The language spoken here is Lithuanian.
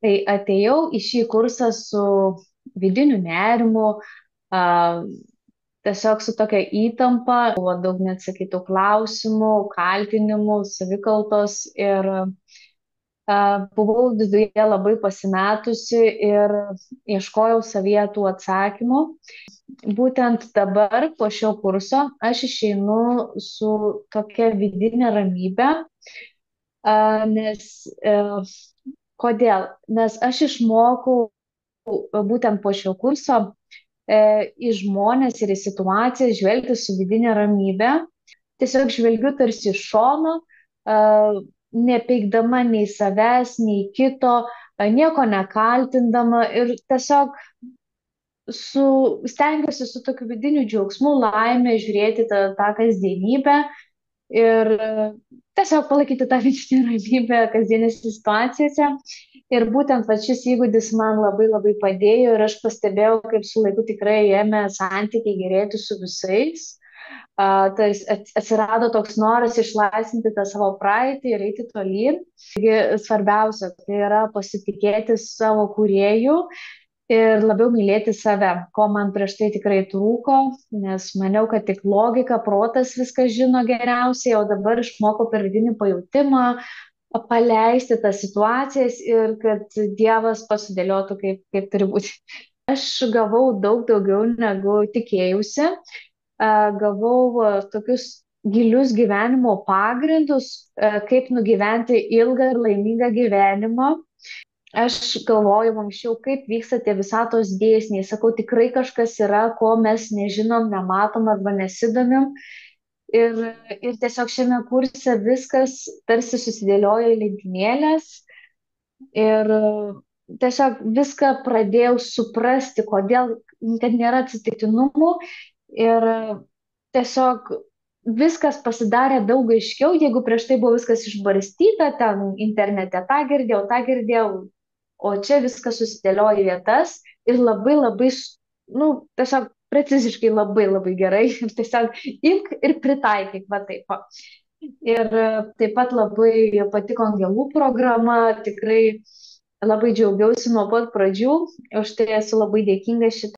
Tai atėjau į šį kursą su vidiniu nerimu, a, tiesiog su tokia įtampa, buvo daug neatsakytų klausimų, kaltinimų, savikaltos ir buvau viduje labai pasimetusi ir ieškojau savyje tų atsakymų. Būtent dabar po šio kurso aš išeinu su tokia vidinė ramybė, nes kodėl? Nes aš išmokau būtent po šio kurso į žmonės ir į situacijas žvelgti su vidinė ramybė. Tiesiog žvelgiu tarsi iš šono, nepeikdama nei savęs, nei kito, nieko nekaltindama ir tiesiog stengiuosi su tokiu vidiniu džiaugsmu, laimė žiūrėti tą kasdienybę ir tiesiog palaikyti tą vidinę ramybę kasdienėse situacijose. Ir būtent va, šis įgūdis man labai labai padėjo ir aš pastebėjau, kaip su laiku tikrai ėmė santykiai gerėti su visais. Atsirado toks noras išlaisvinti tą savo praeitį ir eiti tolyn. Taigi svarbiausia tai yra pasitikėti savo kūrėju ir labiau mylėti save, ko man prieš tai tikrai trūko, nes maniau, kad tik logika, protas viską žino geriausiai, o dabar išmokau per vidinį pajūtimą paleisti tas situacijas ir kad Dievas pasidėliotų, kaip turi būti. Aš gavau daug daugiau negu tikėjausi, gavau tokius gilius gyvenimo pagrindus, kaip nugyventi ilgą ir laimingą gyvenimą. Aš galvoju anksčiau, kaip vyksta tie visatos dėsniai. Sakau, tikrai kažkas yra, ko mes nežinom, nematom arba nesidomim. Ir, ir tiesiog šiame kurse viskas tarsi susidėliojo į lentynėlės. Ir tiesiog viską pradėjau suprasti, kodėl, kad nėra atsitiktinumų. Ir tiesiog viskas pasidarė daug aiškiau, jeigu prieš tai buvo viskas išbarstyta, ten internete tą girdėjau, o čia viskas susidėlioja į vietas ir labai labai, nu, tiesiog preciziškai labai labai gerai. Ir tiesiog imk ir pritaikyk, va taip. Va. Ir taip pat labai patiko angelų programa, tikrai labai džiaugiausi nuo pat pradžių, už tai esu labai dėkinga šitą